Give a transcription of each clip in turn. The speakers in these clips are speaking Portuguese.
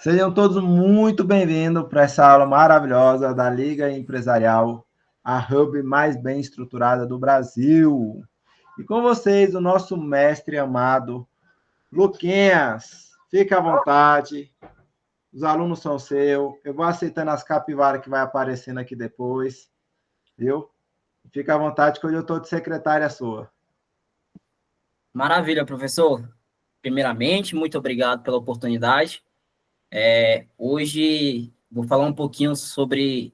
Sejam todos muito bem-vindos para essa aula maravilhosa da Liga Empresarial, a hub mais bem estruturada do Brasil. E com vocês, o nosso mestre amado, Luquinhas. Fique à vontade, os alunos são seus. Eu vou aceitando as capivaras que vai aparecendo aqui depois, viu? Fique à vontade, que hoje eu estou de secretária sua. Maravilha, professor. Primeiramente, muito obrigado pela oportunidade. Hoje vou falar um pouquinho sobre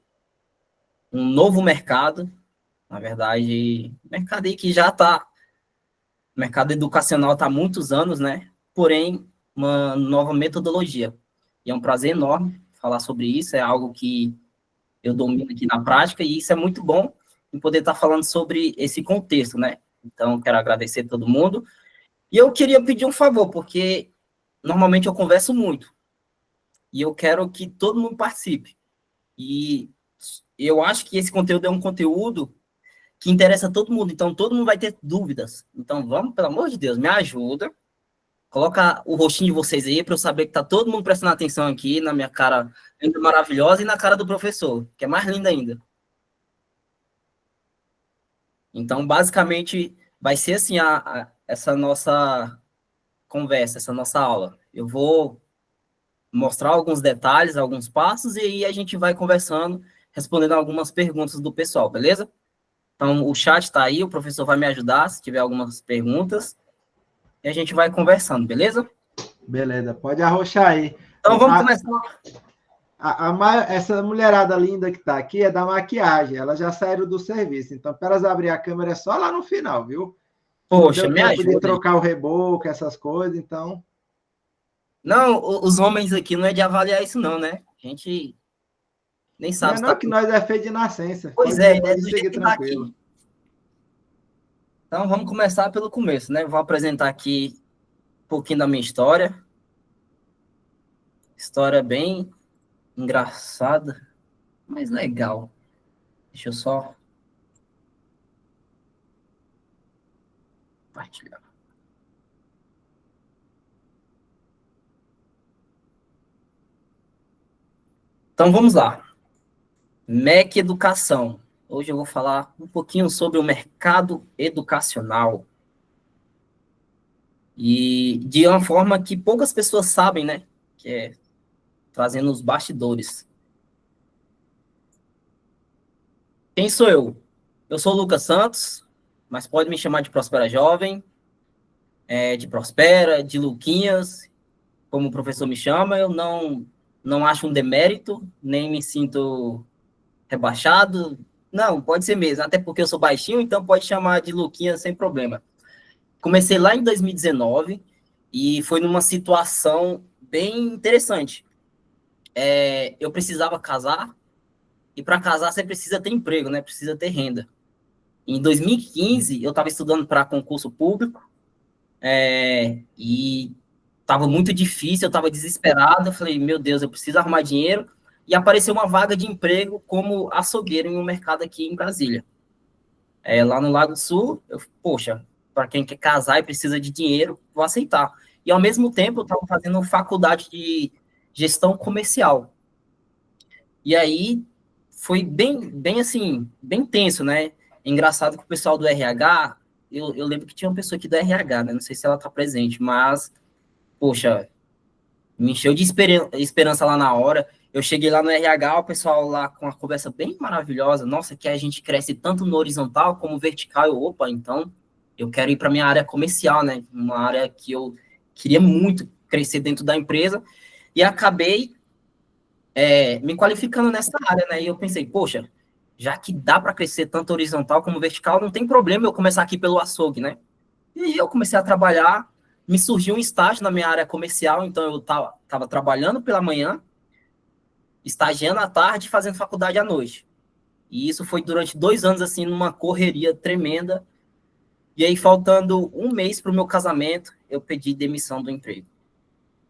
um novo mercado, na verdade, mercado aí que já está, mercado educacional está há muitos anos, né? Porém, uma nova metodologia. E é um prazer enorme falar sobre isso, é algo que eu domino aqui na prática, e isso é muito bom em poder estar falando sobre esse contexto, né? Então, quero agradecer a todo mundo. E eu queria pedir um favor, porque normalmente eu converso muito, e eu quero que todo mundo participe. E eu acho que esse conteúdo é um conteúdo que interessa a todo mundo, então todo mundo vai ter dúvidas. Então vamos, pelo amor de Deus, me ajuda. Coloca o rostinho de vocês aí para eu saber que tá todo mundo prestando atenção aqui na minha cara linda, maravilhosa, e na cara do professor, que é mais linda ainda. Então, basicamente, vai ser assim essa nossa conversa, essa nossa aula. Eu vou mostrar alguns detalhes, alguns passos, e aí a gente vai conversando, respondendo algumas perguntas do pessoal, beleza? Então, o chat está aí, o professor vai me ajudar se tiver algumas perguntas, e a gente vai conversando, beleza? Beleza, pode arrochar aí. Então, vamos começar. Essa mulherada linda que está aqui é da maquiagem, elas já saíram do serviço, então para elas abrir a câmera é só lá no final, viu? Poxa, não deu me tempo de ajuda. trocar o reboco, essas coisas, então... Não, os homens aqui não é de avaliar isso não, né? A gente nem sabe se Não, tá... que nós é feio de nascença. Pois é Pode do seguir jeito que tá tranquilo. aqui. Então, vamos começar pelo começo, né? Vou apresentar aqui um pouquinho da minha história. História bem engraçada, mas legal. Deixa eu só compartilhar. Então, vamos lá. MEC Educação. Hoje eu vou falar um pouquinho sobre o mercado educacional. E de uma forma que poucas pessoas sabem, né? Que é trazendo os bastidores. Quem sou eu? Eu sou o Lucas Santos, mas pode me chamar de Prospera Jovem, de Prospera, de Luquinhas, como o professor me chama. Eu não acho um demérito, nem me sinto rebaixado. Não, pode ser mesmo, até porque eu sou baixinho, então pode chamar de Luquinhas sem problema. Comecei lá em 2019 e foi numa situação bem interessante. Eu precisava casar, e para casar você precisa ter emprego, né? Precisa ter renda. Em 2015, eu estava estudando para concurso público, e estava muito difícil, eu estava desesperado. Eu falei, meu Deus, eu preciso arrumar dinheiro. E apareceu uma vaga de emprego como açougueiro em um mercado aqui em Brasília. Lá no Lago do Sul, poxa, para quem quer casar e precisa de dinheiro, vou aceitar. E ao mesmo tempo, eu estava fazendo faculdade de gestão comercial. E aí foi bem assim, bem tenso, né? Engraçado que o pessoal do RH, eu lembro que tinha uma pessoa aqui do RH, né? Não sei se ela está presente, mas, poxa, me encheu de esperança lá na hora. Eu cheguei lá no RH, o pessoal lá com uma conversa bem maravilhosa. Nossa, que a gente cresce tanto no horizontal como vertical. Opa, então eu quero ir para minha área comercial, né? Uma área que eu queria muito crescer dentro da empresa. E acabei me qualificando nessa área, né? E eu pensei, poxa, já que dá para crescer tanto horizontal como vertical, não tem problema eu começar aqui pelo açougue, né? E eu comecei a trabalhar, me surgiu um estágio na minha área comercial, então eu estava trabalhando pela manhã, estagiando à tarde, fazendo faculdade à noite. E isso foi durante 2 anos, assim, numa correria tremenda. E aí, faltando um mês para o meu casamento, eu pedi demissão do emprego.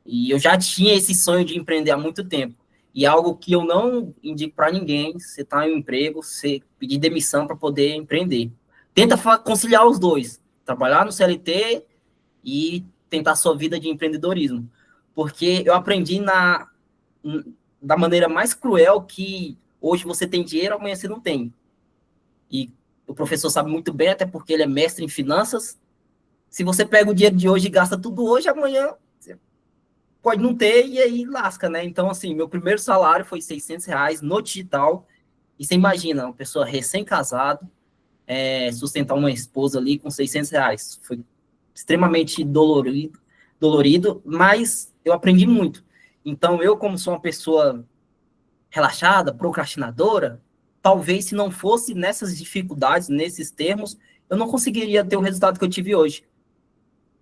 E eu já tinha esse sonho de empreender há muito tempo. E algo que eu não indico para ninguém, você está em um emprego, você pedir demissão para poder empreender. Tenta conciliar os dois, trabalhar no CLT e tentar a sua vida de empreendedorismo. Porque eu aprendi da maneira mais cruel que hoje você tem dinheiro, amanhã você não tem. E o professor sabe muito bem, até porque ele é mestre em finanças. Se você pega o dinheiro de hoje e gasta tudo hoje, amanhã você pode não ter e aí lasca, né? Então, assim, meu primeiro salário foi R$ 600 no digital. E você imagina, uma pessoa recém-casada, sustentar uma esposa ali com R$ 600. Foi extremamente dolorido, mas eu aprendi muito. Então, eu, como sou uma pessoa relaxada, procrastinadora, talvez se não fosse nessas dificuldades, nesses termos, eu não conseguiria ter o resultado que eu tive hoje.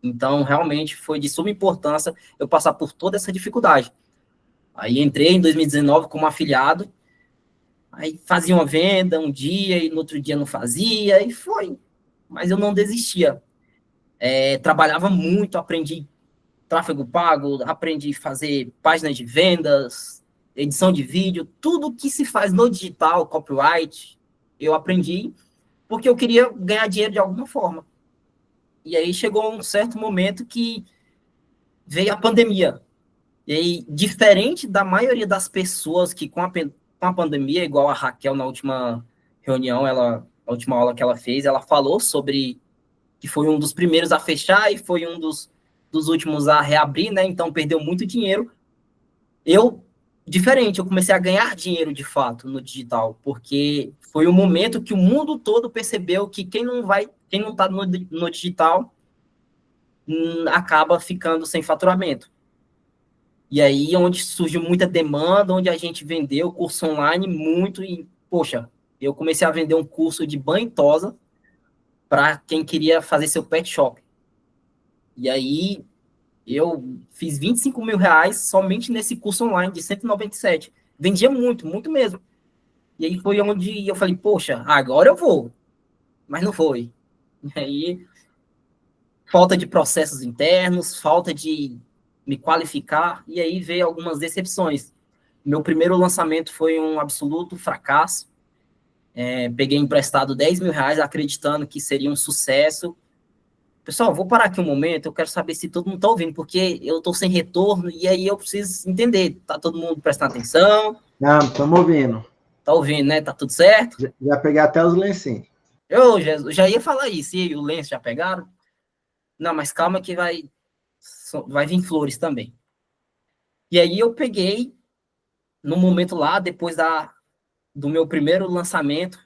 Então, realmente, foi de suma importância eu passar por toda essa dificuldade. Aí entrei em 2019 como afiliado, aí fazia uma venda um dia e no outro dia não fazia, e foi. Mas eu não desistia. Trabalhava muito, aprendi tráfego pago, aprendi a fazer páginas de vendas, edição de vídeo, tudo que se faz no digital, copyright, eu aprendi porque eu queria ganhar dinheiro de alguma forma. E aí chegou um certo momento que veio a pandemia. E aí, diferente da maioria das pessoas que com a pandemia, igual a Raquel na última reunião, a última aula que ela fez, ela falou sobre que foi um dos primeiros a fechar e foi um dos últimos a reabrir, né? Então perdeu muito dinheiro. Diferente, eu comecei a ganhar dinheiro de fato no digital, porque foi o momento que o mundo todo percebeu que quem não está no digital acaba ficando sem faturamento. E aí, onde surgiu muita demanda, onde a gente vendeu curso online muito, e, poxa, eu comecei a vender um curso de banho e tosa para quem queria fazer seu pet shop. E aí, eu fiz R$ 25.000 somente nesse curso online de 197. Vendia muito, muito mesmo. E aí foi onde eu falei, poxa, agora eu vou. Mas não foi. E aí, falta de processos internos, falta de me qualificar, e aí veio algumas decepções. Meu primeiro lançamento foi um absoluto fracasso. Peguei emprestado R$ 10.000, acreditando que seria um sucesso. Pessoal, vou parar aqui um momento, eu quero saber se todo mundo está ouvindo, porque eu estou sem retorno, e aí eu preciso entender. Está todo mundo prestando atenção? Não, estamos ouvindo. Está ouvindo, né? Tá tudo certo? Já peguei até os lencinhos. Eu já ia falar isso, e o lenço já pegaram? Não, mas calma que vai vir flores também. E aí eu peguei, no momento lá, depois do meu primeiro lançamento,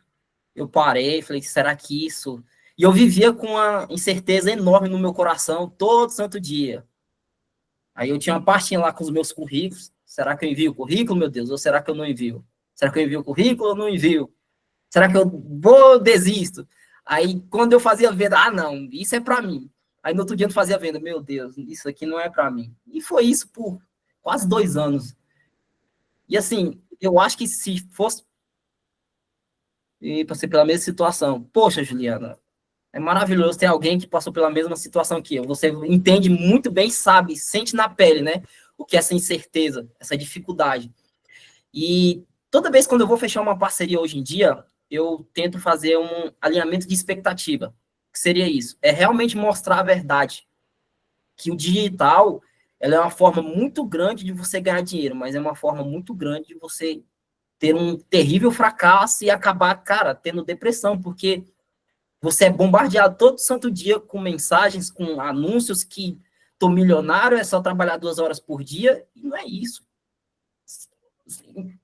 eu parei, falei, será que isso... E eu vivia com uma incerteza enorme no meu coração todo santo dia. Aí eu tinha uma pastinha lá com os meus currículos. Será que eu envio o currículo, meu Deus? Ou será que eu não envio? Será que eu envio o currículo ou não envio? Será que eu vou desisto? Aí, quando eu fazia venda, não, isso é para mim. Aí, no outro dia, eu fazia venda, meu Deus, isso aqui não é para mim. E foi isso por quase 2 anos. E, assim, eu acho que se fosse passei pela mesma situação, poxa, Juliana, é maravilhoso ter alguém que passou pela mesma situação que eu. Você entende muito bem, sabe, sente na pele, né? O que é essa incerteza, essa dificuldade. E toda vez quando eu vou fechar uma parceria hoje em dia, eu tento fazer um alinhamento de expectativa. O que seria isso? É realmente mostrar a verdade. Que o digital, ela é uma forma muito grande de você ganhar dinheiro, mas é uma forma muito grande de você ter um terrível fracasso e acabar, cara, tendo depressão, porque você é bombardeado todo santo dia com mensagens, com anúncios que tô milionário, é só trabalhar 2 horas por dia, e não é isso.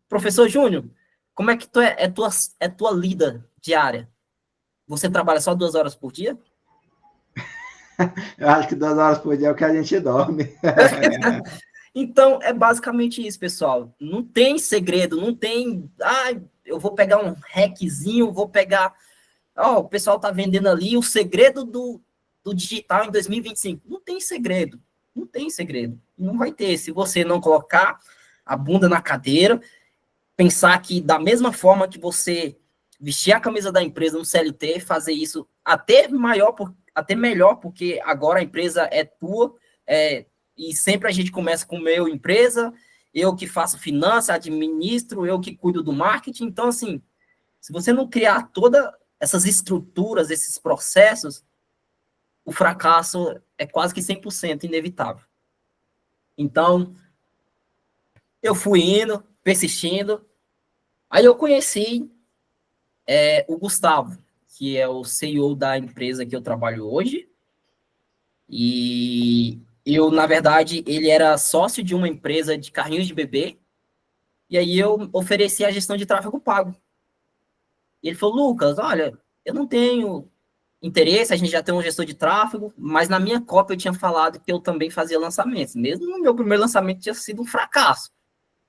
Professor Júnior, como é que tua lida diária? Você trabalha só 2 horas por dia? Eu acho que 2 horas por dia é o que a gente dorme. Então, é basicamente isso, pessoal. Não tem segredo, não tem... eu vou pegar um hackzinho, vou pegar... o pessoal tá vendendo ali o segredo do digital em 2025. Não tem segredo. Não tem segredo. Não vai ter. Se você não colocar a bunda na cadeira, pensar que da mesma forma que você vestir a camisa da empresa no CLT, fazer isso até melhor, porque agora a empresa é tua, e sempre a gente começa com meu empresa, eu que faço finanças, administro, eu que cuido do marketing. Então, assim, se você não criar todas essas estruturas, esses processos, o fracasso é quase que 100% inevitável. Então, Eu fui indo, persistindo. Aí eu conheci o Gustavo, que é o CEO da empresa que eu trabalho hoje. E eu, na verdade, ele era sócio de uma empresa de carrinhos de bebê. E aí eu ofereci a gestão de tráfego pago. E ele falou, Lucas, olha, eu não tenho interesse, a gente já tem um gestor de tráfego, mas na minha cópia eu tinha falado que eu também fazia lançamentos. Mesmo no meu primeiro lançamento tinha sido um fracasso.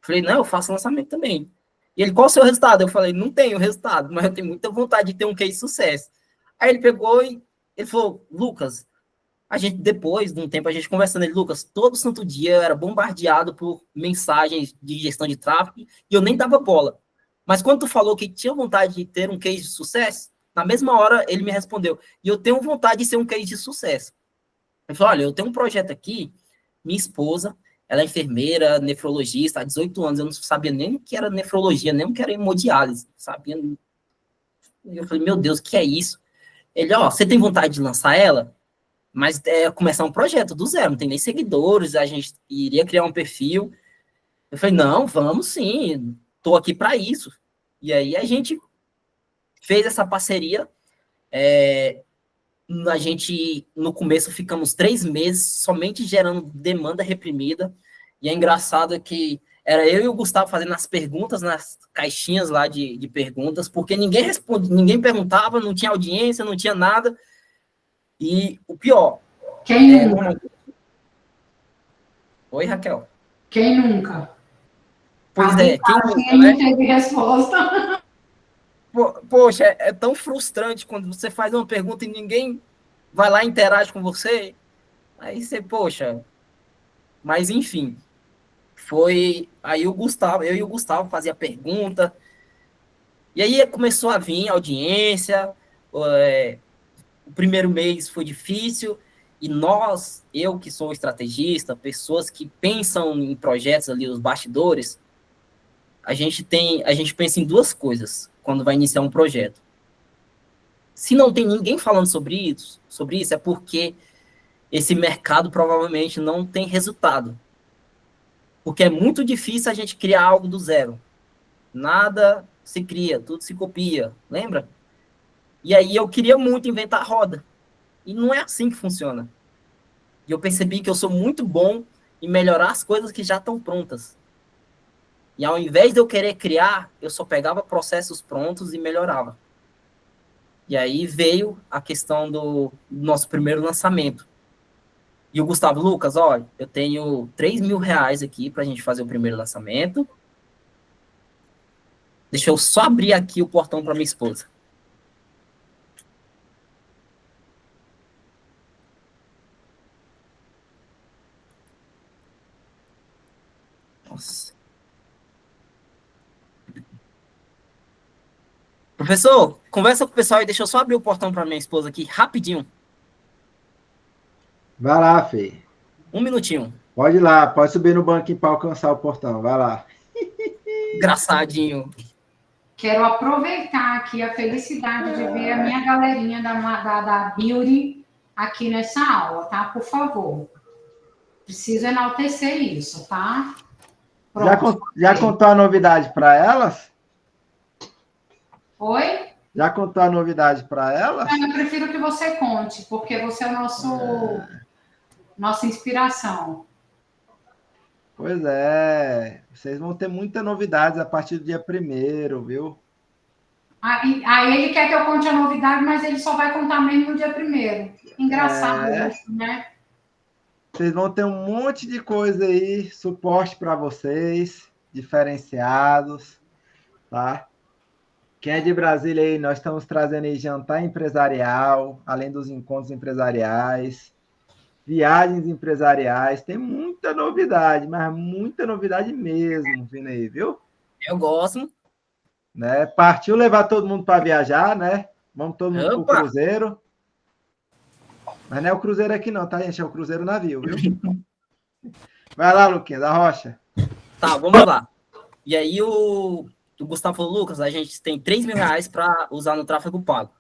Falei, não, eu faço lançamento também. E ele, qual o seu resultado? Eu falei, não tenho resultado, mas eu tenho muita vontade de ter um case de sucesso. Aí ele pegou e ele falou, Lucas, a gente, depois de um tempo, a gente conversando, ele, Lucas, todo santo dia eu era bombardeado por mensagens de gestão de tráfego e eu nem dava bola. Mas quando tu falou que tinha vontade de ter um case de sucesso, na mesma hora ele me respondeu, e eu tenho vontade de ser um case de sucesso. Ele falou, olha, eu tenho um projeto aqui, minha esposa, ela é enfermeira, nefrologista, há 18 anos, eu não sabia nem o que era nefrologia, nem o que era hemodiálise, sabia? Eu falei, meu Deus, o que é isso? Ele, ó, você tem vontade de lançar ela? Mas é começar um projeto do zero, não tem nem seguidores, a gente iria criar um perfil. Eu falei, não, vamos sim, tô aqui para isso. E aí a gente fez essa parceria, a gente, no começo, ficamos 3 meses somente gerando demanda reprimida, e é engraçado que era eu e o Gustavo fazendo as perguntas nas caixinhas lá de perguntas, porque ninguém respondia, ninguém perguntava, não tinha audiência, não tinha nada, e o pior... Quem nunca? Oi, Raquel. Quem nunca? Pois é, quem nunca, né? Não teve resposta. Poxa, é tão frustrante quando você faz uma pergunta e ninguém vai lá e interage com você. Aí você, poxa... Mas, enfim, foi... Aí o Gustavo, eu e o Gustavo fazia pergunta, e aí começou a vir audiência, o primeiro mês foi difícil, e nós, eu que sou estrategista, pessoas que pensam em projetos ali, os bastidores, a gente pensa em 2 coisas quando vai iniciar um projeto. Se não tem ninguém falando sobre isso é porque esse mercado provavelmente não tem resultado. Porque é muito difícil a gente criar algo do zero. Nada se cria, tudo se copia, lembra? E aí eu queria muito inventar a roda. E não é assim que funciona. E eu percebi que eu sou muito bom em melhorar as coisas que já estão prontas. E ao invés de eu querer criar, eu só pegava processos prontos e melhorava. E aí veio a questão do nosso primeiro lançamento. E o Gustavo, Lucas, olha, eu tenho R$3.000 aqui para a gente fazer o primeiro lançamento. Deixa eu só abrir aqui o portão para minha esposa. Nossa. Professor, conversa com o pessoal e deixa eu só abrir o portão para minha esposa aqui, rapidinho. Vai lá, Fê. 1 minutinho. Pode ir lá, pode subir no banquinho para alcançar o portão. Vai lá. Engraçadinho. Quero aproveitar aqui a felicidade de ver a minha galerinha da Beauty aqui nessa aula, tá? Por favor. Preciso enaltecer isso, tá? Já contou a novidade para elas? Oi? Já contou a novidade para elas? Eu prefiro que você conte, porque você é o nossa inspiração. Pois é. Vocês vão ter muitas novidades a partir do dia 1º, viu? Aí ele quer que eu conte a novidade, mas ele só vai contar mesmo no dia 1º. Engraçado isso, né? Vocês vão ter um monte de coisa aí, suporte para vocês, diferenciados, tá? Quem é de Brasília aí, nós estamos trazendo aí jantar empresarial, além dos encontros empresariais, viagens empresariais, tem muita novidade, mas muita novidade mesmo, vindo aí, viu? Eu gosto. Né? Partiu levar todo mundo para viajar, né? Vamos todo mundo pro cruzeiro. Mas não é o cruzeiro aqui não, tá, gente? É o cruzeiro navio, viu? Vai lá, Luquinha, da Rocha. Tá, vamos lá. E aí o Gustavo falou, Lucas, a gente tem R$3.000 para usar no tráfego pago.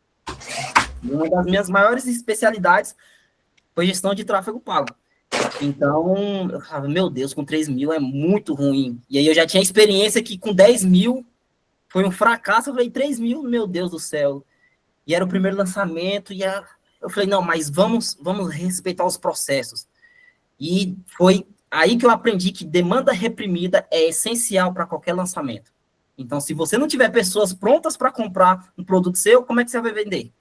Uma das minhas maiores especialidades foi gestão de tráfego pago. Então, eu falava, meu Deus, com 3 mil é muito ruim. E aí eu já tinha experiência que com 10 mil foi um fracasso. Eu falei, 3 mil, meu Deus do céu. E era o primeiro lançamento, eu falei, não, mas vamos respeitar os processos. E foi aí que eu aprendi que demanda reprimida é essencial para qualquer lançamento. Então, se você não tiver pessoas prontas para comprar um produto seu, como é que você vai vender?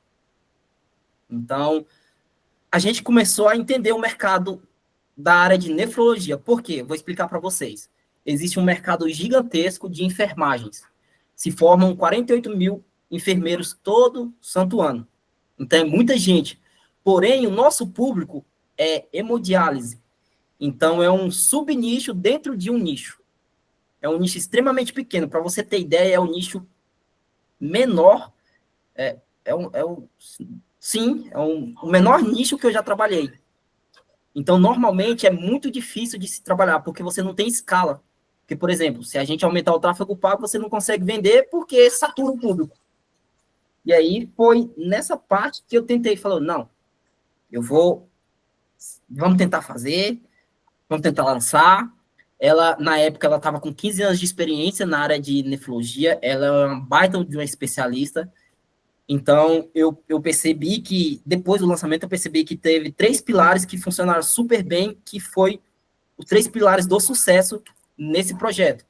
Então, a gente começou a entender o mercado da área de nefrologia. Por quê? Vou explicar para vocês. Existe um mercado gigantesco de enfermagens. Se formam 48 mil enfermeiros todo santo ano. Então, é muita gente. Porém, o nosso público é hemodiálise. Então, é um subnicho dentro de um nicho. É um nicho extremamente pequeno. Para você ter ideia, é um nicho menor. O menor nicho que eu já trabalhei. Então, normalmente, é muito difícil de se trabalhar, porque você não tem escala. Porque, por exemplo, se a gente aumentar o tráfego pago, você não consegue vender porque satura o público. E aí, foi nessa parte que eu tentei. Falou, não, vamos tentar fazer, vamos tentar lançar. Ela, na época, ela estava com 15 anos de experiência na área de nefrologia, ela é uma baita de uma especialista. Então, eu percebi que, depois do lançamento, eu percebi que teve 3 pilares que funcionaram super bem, que foi os 3 pilares do sucesso nesse projeto.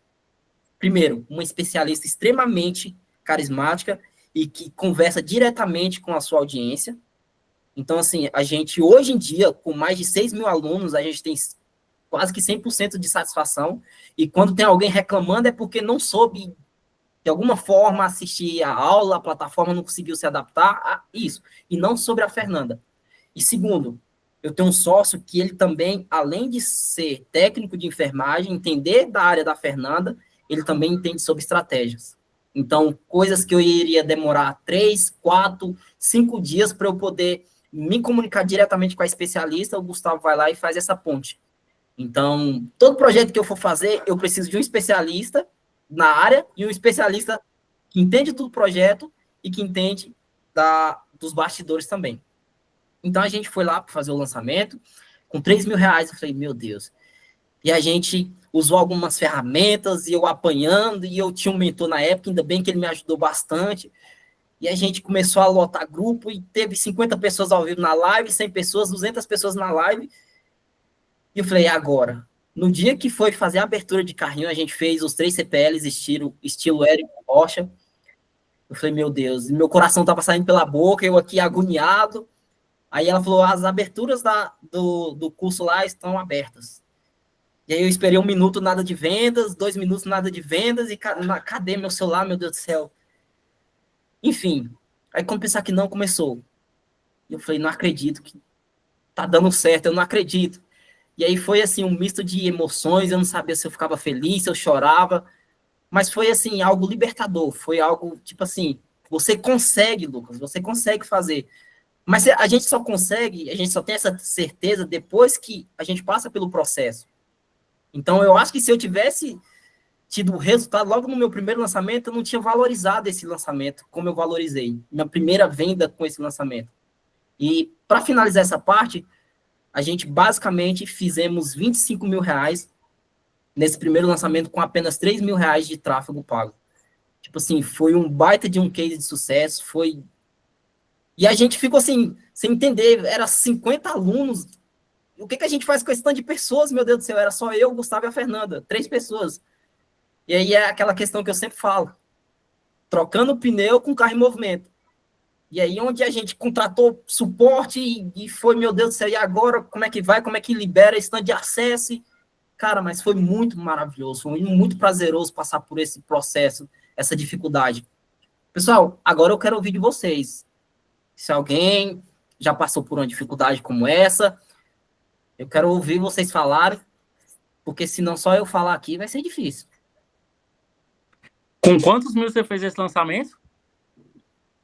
Primeiro, uma especialista extremamente carismática e que conversa diretamente com a sua audiência. Então, assim, a gente, hoje em dia, com mais de 6 mil alunos, a gente tem quase que 100% de satisfação, e quando tem alguém reclamando é porque não soube, de alguma forma, assistir a aula, a plataforma não conseguiu se adaptar a isso, e não sobre a Fernanda. E segundo, eu tenho um sócio que ele também, além de ser técnico de enfermagem, entender da área da Fernanda, ele também entende sobre estratégias. Então, coisas que eu iria demorar 3, 4, 5 dias para eu poder me comunicar diretamente com a especialista, o Gustavo vai lá e faz essa ponte. Então, todo projeto que eu for fazer, eu preciso de um especialista na área e um especialista que entende do projeto e que entende dos bastidores também. Então, a gente foi lá para fazer o lançamento, com 3 mil reais, eu falei, meu Deus. E a gente usou algumas ferramentas, e eu apanhando, e eu tinha um mentor na época, ainda bem que ele me ajudou bastante. E a gente começou a lotar grupo, e teve 50 pessoas ao vivo na live, 100 pessoas, 200 pessoas na live. E eu falei, agora? No dia que foi fazer a abertura de carrinho, a gente fez os 3 CPLs, estilo Érico Rocha. Eu falei, meu Deus, meu coração estava saindo pela boca, eu aqui agoniado. Aí ela falou, as aberturas do curso lá estão abertas. E aí eu esperei 1 minuto, nada de vendas, 2 minutos, nada de vendas, e cadê meu celular, meu Deus do céu? Enfim, aí quando pensar que não, começou. E eu falei, não acredito que tá dando certo, eu não acredito. E aí foi, assim, um misto de emoções, eu não sabia se eu ficava feliz, se eu chorava, mas foi, assim, algo libertador, foi algo, tipo assim, você consegue, Lucas, você consegue fazer. Mas a gente só consegue, a gente só tem essa certeza depois que a gente passa pelo processo. Então, eu acho que se eu tivesse tido o resultado logo no meu primeiro lançamento, eu não tinha valorizado esse lançamento como eu valorizei. Minha primeira venda com esse lançamento. E, para finalizar essa parte, a gente basicamente fizemos 25 mil reais nesse primeiro lançamento com apenas 3 mil reais de tráfego pago. Tipo assim, foi um baita de um case de sucesso, foi... E a gente ficou assim, sem entender, era 50 alunos. O que a gente faz com esse tanto de pessoas, meu Deus do céu? Era só eu, o Gustavo e a Fernanda, 3 pessoas. E aí é aquela questão que eu sempre falo, trocando pneu com carro em movimento. E aí onde a gente contratou suporte e foi, meu Deus do céu, e agora como é que vai, como é que libera esse tanto de acesso? Cara, mas foi muito maravilhoso, foi muito prazeroso passar por esse processo, essa dificuldade. Pessoal, agora eu quero ouvir de vocês. Se alguém já passou por uma dificuldade como essa, eu quero ouvir vocês falarem, porque senão só eu falar aqui vai ser difícil. Com quantos mil você fez esse lançamento?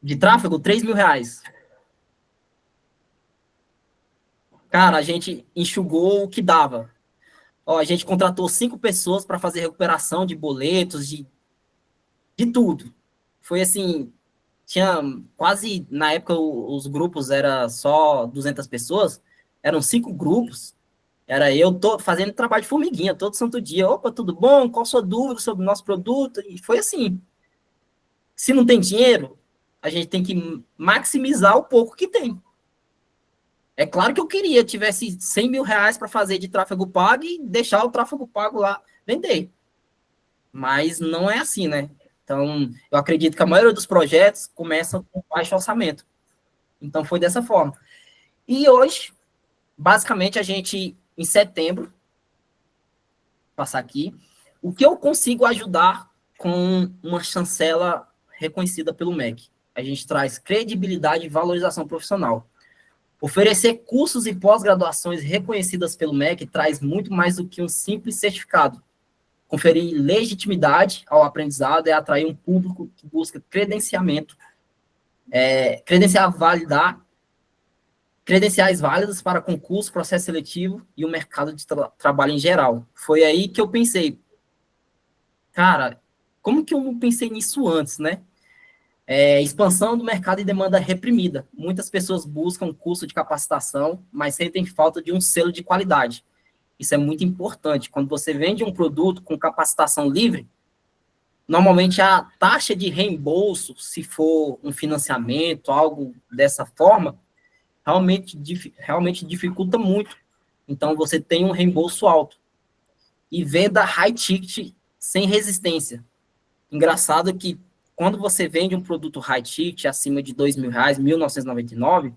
De tráfego, 3 mil reais. Cara, a gente enxugou o que dava. Ó, a gente contratou 5 pessoas para fazer recuperação de boletos, de tudo. Foi assim, tinha quase, na época os grupos era só 200 pessoas, eram 5 grupos, Era eu fazendo trabalho de formiguinha todo santo dia. Opa, tudo bom? Qual a sua dúvida sobre o nosso produto? E foi assim. Se não tem dinheiro, a gente tem que maximizar o pouco que tem. É claro que eu queria tivesse 100 mil reais para fazer de tráfego pago e deixar o tráfego pago lá vender. Mas não é assim, né? Então, eu acredito que a maioria dos projetos começam com baixo orçamento. Então, foi dessa forma. E hoje, basicamente, a gente, em setembro, vou passar aqui, o que eu consigo ajudar com uma chancela reconhecida pelo MEC? A gente traz credibilidade e valorização profissional. Oferecer cursos e pós-graduações reconhecidas pelo MEC traz muito mais do que um simples certificado. Conferir legitimidade ao aprendizado é atrair um público que busca credenciamento, credenciais válidas para concurso, processo seletivo e o mercado de trabalho em geral. Foi aí que eu pensei, cara, como que eu não pensei nisso antes, né? Expansão do mercado e demanda reprimida. Muitas pessoas buscam curso de capacitação, mas sentem falta de um selo de qualidade. Isso é muito importante. Quando você vende um produto com capacitação livre, normalmente a taxa de reembolso, se for um financiamento, algo dessa forma, realmente dificulta muito. Então, você tem um reembolso alto. E venda high ticket sem resistência. Engraçado que quando você vende um produto high ticket acima de R$2.000, 1.999,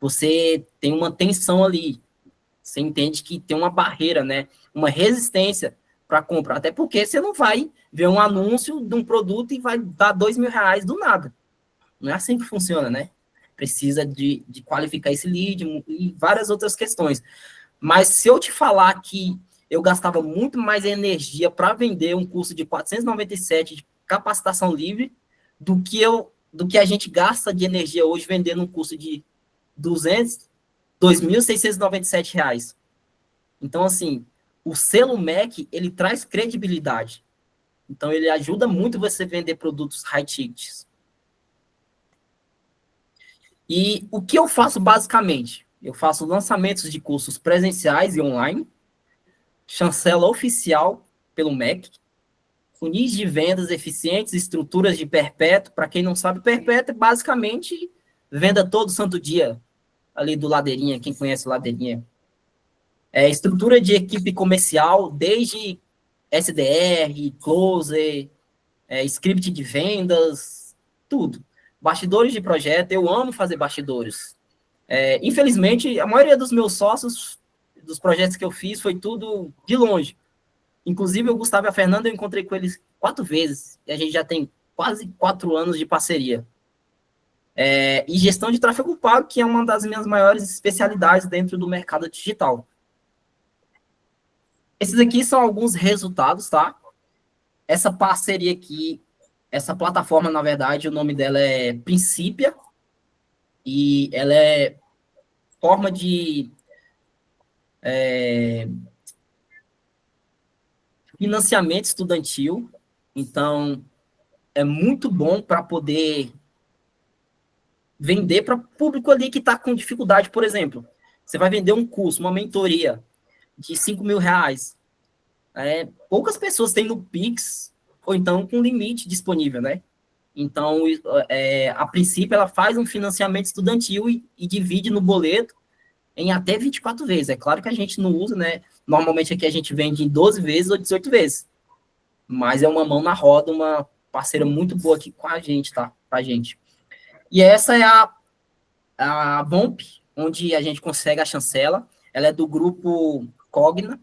você tem uma tensão ali. Você entende que tem uma barreira, né? Uma resistência para comprar. Até porque você não vai ver um anúncio de um produto e vai dar R$2.000 do nada. Não é assim que funciona, né? Precisa de qualificar esse lead e várias outras questões. Mas se eu te falar que eu gastava muito mais energia para vender um curso de 497 de capacitação livre do que a gente gasta de energia hoje vendendo um curso de R$2.697. Então, assim, o selo MEC, ele traz credibilidade. Então, ele ajuda muito você vender produtos high tickets. E o que eu faço basicamente? Eu faço lançamentos de cursos presenciais e online, chancela oficial pelo MEC, funis de vendas eficientes, estruturas de perpétuo. Para quem não sabe, perpétuo é basicamente venda todo santo dia, ali do Ladeirinha, quem conhece o Ladeirinha. Estrutura de equipe comercial, desde SDR, closer, script de vendas, tudo. Bastidores de projeto, eu amo fazer bastidores. Infelizmente, a maioria dos meus sócios, dos projetos que eu fiz, foi tudo de longe. Inclusive, o Gustavo e a Fernanda, eu encontrei com eles 4 vezes, e a gente já tem quase 4 anos de parceria. E gestão de tráfego pago, que é uma das minhas maiores especialidades dentro do mercado digital. Esses aqui são alguns resultados, tá? Essa parceria aqui, essa plataforma, na verdade, o nome dela é Principia, e ela é forma de financiamento estudantil. Então, é muito bom para poder vender para público ali que está com dificuldade. Por exemplo, você vai vender um curso, uma mentoria de R$5.000. Poucas pessoas têm no Pix, ou então com limite disponível, né? Então, a princípio, ela faz um financiamento estudantil e divide no boleto em até 24 vezes. É claro que a gente não usa, né? Normalmente aqui a gente vende em 12 vezes ou 18 vezes. Mas é uma mão na roda, uma parceira muito boa aqui com a gente, tá? Pra gente. E essa é a VOMP, onde a gente consegue a chancela. Ela é do grupo Cogna.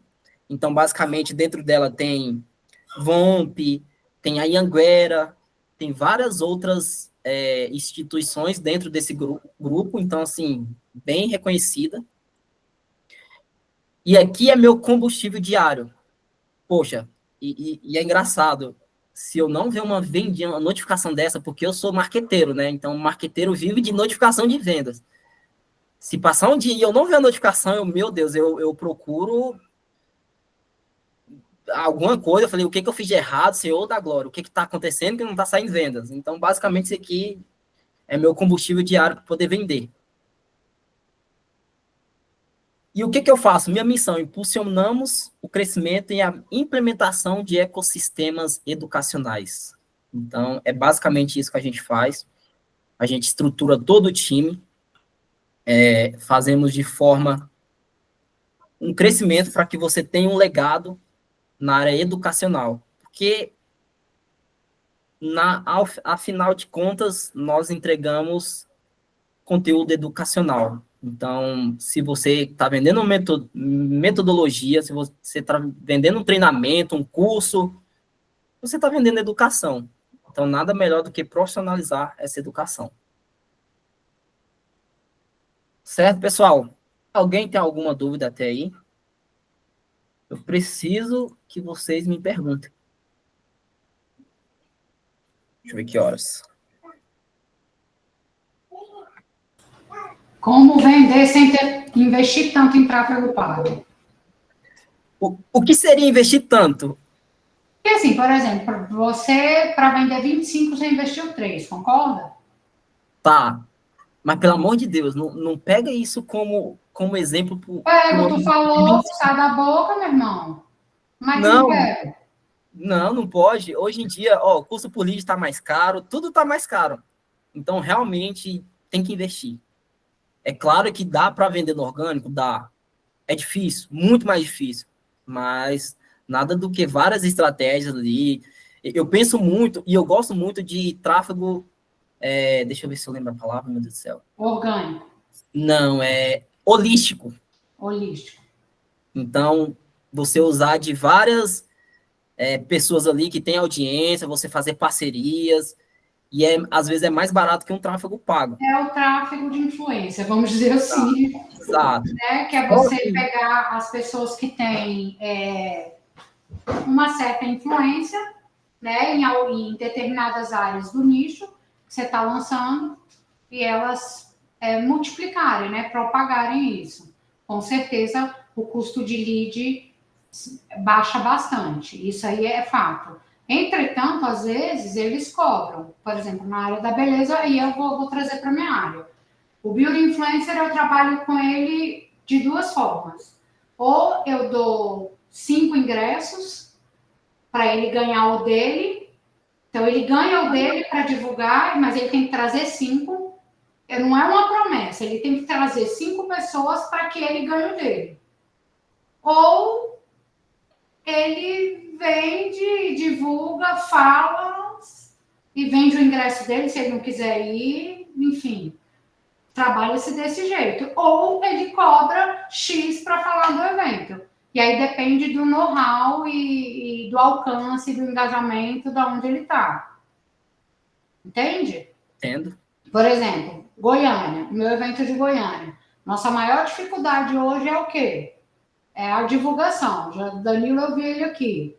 Então, basicamente, dentro dela tem VOMP, tem a Anhanguera, tem várias outras instituições dentro desse grupo. Então, assim, bem reconhecida. E aqui é meu combustível diário. Poxa, e é engraçado, se eu não ver uma notificação dessa, porque eu sou marqueteiro, né? Então, marqueteiro vive de notificação de vendas. Se passar um dia e eu não ver a notificação, meu Deus, eu procuro alguma coisa. Eu falei, o que eu fiz de errado, Senhor da Glória? O que está acontecendo que não está saindo vendas? Então, basicamente, isso aqui é meu combustível diário para poder vender. E o que eu faço? Minha missão, impulsionamos o crescimento e a implementação de ecossistemas educacionais. Então, é basicamente isso que a gente faz. A gente estrutura todo o time, fazemos de forma um crescimento para que você tenha um legado na área educacional. Porque, afinal de contas, nós entregamos conteúdo educacional. Então, se você está vendendo metodologia, se você está vendendo um treinamento, um curso, você está vendendo educação. Então, nada melhor do que profissionalizar essa educação. Certo, pessoal? Alguém tem alguma dúvida até aí? Eu preciso que vocês me perguntem. Deixa eu ver que horas. Como vender sem investir tanto em tráfego pago? O que seria investir tanto? Porque assim, por exemplo, você, para vender 25, você investiu 3, concorda? Tá. Mas, pelo amor de Deus, não pega isso como exemplo. Pego, tu falou, sai da boca, meu irmão. Mas não pega. Não pode. Hoje em dia, o custo por lead está mais caro, tudo está mais caro. Então, realmente, tem que investir. É claro que dá para vender no orgânico, dá. É difícil, muito mais difícil. Mas nada do que várias estratégias ali. Eu penso muito, e eu gosto muito de tráfego... deixa eu ver se eu lembro a palavra, meu Deus do céu. Orgânico. Não, é holístico. Holístico. Então, você usar de várias pessoas ali que têm audiência, você fazer parcerias, e às vezes é mais barato que um tráfego pago. É o tráfego de influência, vamos dizer assim. Exato. Né? Que é você pegar as pessoas que têm uma certa influência, né, em determinadas áreas do nicho que você está lançando, e elas multiplicarem, né, propagarem isso. Com certeza, o custo de lead baixa bastante. Isso aí é fato. Entretanto, às vezes, eles cobram. Por exemplo, na área da beleza, aí eu vou trazer para a minha área. O Beauty Influencer, eu trabalho com ele de duas formas. Ou eu dou 5 ingressos para ele ganhar o dele. Então, ele ganha o dele para divulgar, mas ele tem que trazer 5. Não é uma promessa, ele tem que trazer 5 pessoas para que ele ganhe o dele. Ou ele vende, divulga, fala e vende o ingresso dele, se ele não quiser ir, enfim. Trabalha-se desse jeito. Ou ele cobra X para falar do evento. E aí depende do know-how e do alcance, do engajamento, de onde ele está. Entende? Entendo. Por exemplo, Goiânia, meu evento de Goiânia. Nossa maior dificuldade hoje é o quê? É a divulgação. Já Danilo, eu vi ele aqui.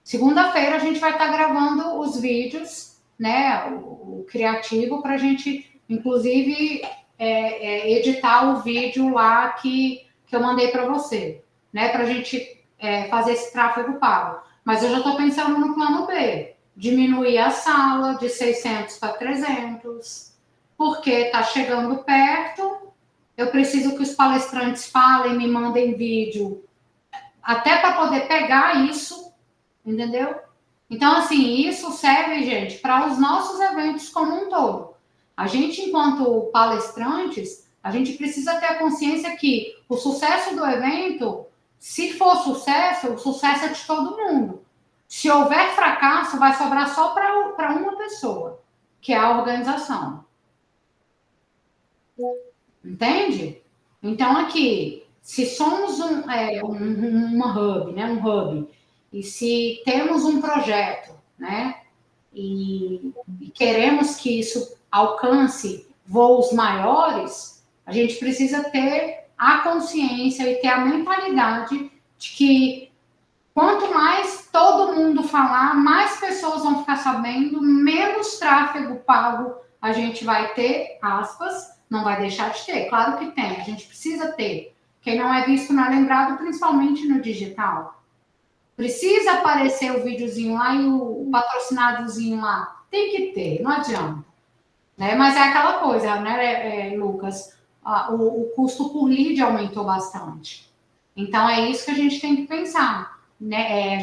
Segunda-feira a gente vai estar gravando os vídeos, né? O criativo, para a gente, inclusive, editar o vídeo lá que eu mandei para você, né? Para a gente fazer esse tráfego pago. Mas eu já estou pensando no plano B. Diminuir a sala de 600 para 300, porque está chegando perto. Eu preciso que os palestrantes falem, me mandem vídeo, até para poder pegar isso, entendeu? Então, assim, isso serve, gente, para os nossos eventos como um todo. A gente, enquanto palestrantes, a gente precisa ter a consciência que o sucesso do evento, se for sucesso, o sucesso é de todo mundo. Se houver fracasso, vai sobrar só para uma pessoa, que é a organização. Entende? Então, aqui, se somos uma hub, né, um hub, e se temos um projeto, né, e queremos que isso alcance voos maiores, a gente precisa ter a consciência e ter a mentalidade de que quanto mais todo mundo falar, mais pessoas vão ficar sabendo, menos tráfego pago a gente vai ter, aspas, não vai deixar de ter. Claro que tem, a gente precisa ter. Quem não é visto não é lembrado, principalmente no digital. Precisa aparecer o videozinho lá e o patrocinadozinho lá. Tem que ter, não adianta. Né? Mas é aquela coisa, né, Lucas? o custo por lead aumentou bastante. Então, é isso que a gente tem que pensar, né?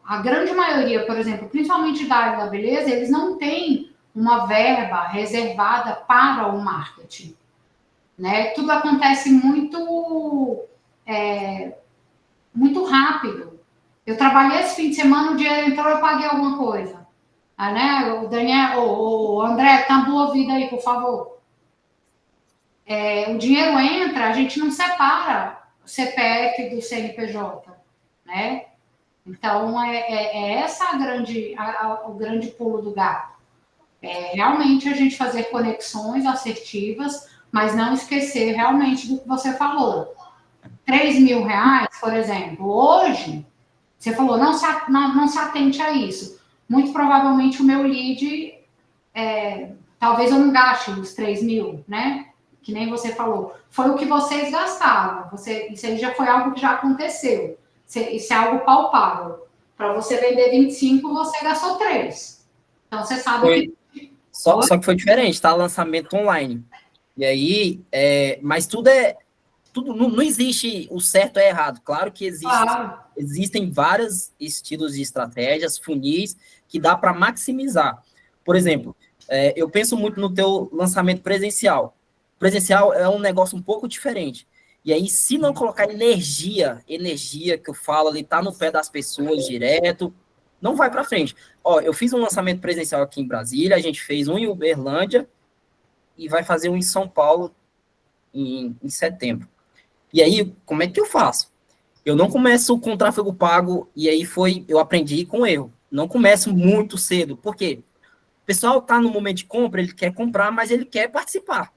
A grande maioria, por exemplo, principalmente da área da beleza, eles não têm uma verba reservada para o marketing, né? Tudo acontece muito, muito rápido. Eu trabalhei esse fim de semana, o dinheiro entrou, eu paguei alguma coisa. Né? O Daniel, o André, tampa o ouvido aí, por favor. O dinheiro entra, a gente não separa o CPF do CNPJ, né? Então, essa o grande pulo do gato. Realmente a gente fazer conexões assertivas, mas não esquecer realmente do que você falou. R$3.000, por exemplo, hoje, você falou, não se atente a isso. Muito provavelmente o meu lead, talvez eu não gaste os 3.000, né? Que nem você falou. Foi o que vocês gastaram. Isso aí já foi algo que já aconteceu. Isso é algo palpável. Para você vender 25, você gastou 3. Então, você sabe que... Só que foi diferente, tá? Lançamento online. E aí, mas tudo não existe o certo e errado. Claro que existem vários estilos de estratégias, funis, que dá para maximizar. Por exemplo, eu penso muito no teu lançamento presencial. Presencial é um negócio um pouco diferente. E aí, se não colocar energia que eu falo ali, tá no pé das pessoas direto, não vai para frente. Ó, eu fiz um lançamento presencial aqui em Brasília, a gente fez um em Uberlândia e vai fazer um em São Paulo em setembro. E aí, como é que eu faço? Eu não começo com tráfego pago, e aí eu aprendi com erro. Não começo muito cedo, por quê? O pessoal tá no momento de compra, ele quer comprar, mas ele quer participar.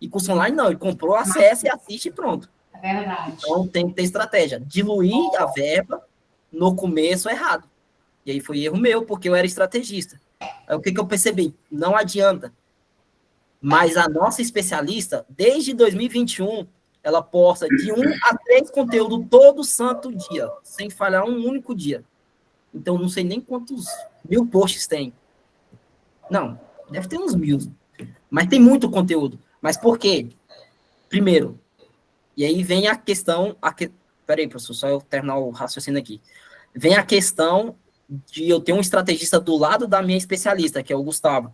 E curso online não, ele comprou, acessa e assiste e pronto. É verdade. Então tem que ter estratégia. Diluir a verba no começo é errado. E aí foi erro meu, porque eu era estrategista. Aí o que eu percebi? Não adianta. Mas a nossa especialista, desde 2021, ela posta de 1 a 3 conteúdos todo santo dia, sem falhar um único dia. Então, não sei nem quantos 1.000 posts tem. Não, deve ter uns 1.000. Mas tem muito conteúdo. Mas por quê? Primeiro, e aí vem a questão... Peraí, professor, só eu terminar o raciocínio aqui. Vem a questão de eu ter um estrategista do lado da minha especialista, que é o Gustavo.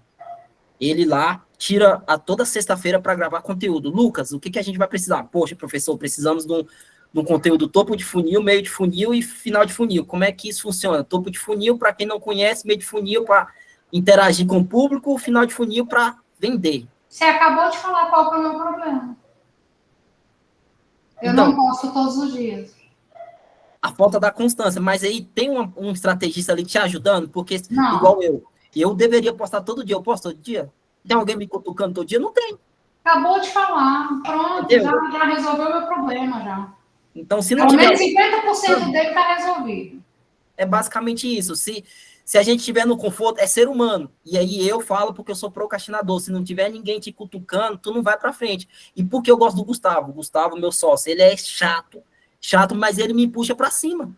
Ele lá tira toda sexta-feira para gravar conteúdo. Lucas, o que a gente vai precisar? Poxa, professor, precisamos de um conteúdo topo de funil, meio de funil e final de funil. Como é que isso funciona? Topo de funil, para quem não conhece, meio de funil para interagir com o público, final de funil para vender. Você acabou de falar qual que é o meu problema. Eu não posto todos os dias. A falta da constância, mas aí tem um estrategista ali te ajudando, porque não. Igual eu deveria postar todo dia, eu posto todo dia? Tem alguém me cutucando todo dia? Não tem. Acabou de falar, pronto, já resolveu o meu problema, já. Então, se não pelo menos 50% dele está resolvido. É basicamente isso, se a gente estiver no conforto, é ser humano, e aí eu falo porque eu sou procrastinador, se não tiver ninguém te cutucando, tu não vai pra frente. E porque eu gosto do Gustavo, meu sócio, ele é chato, mas ele me puxa para cima.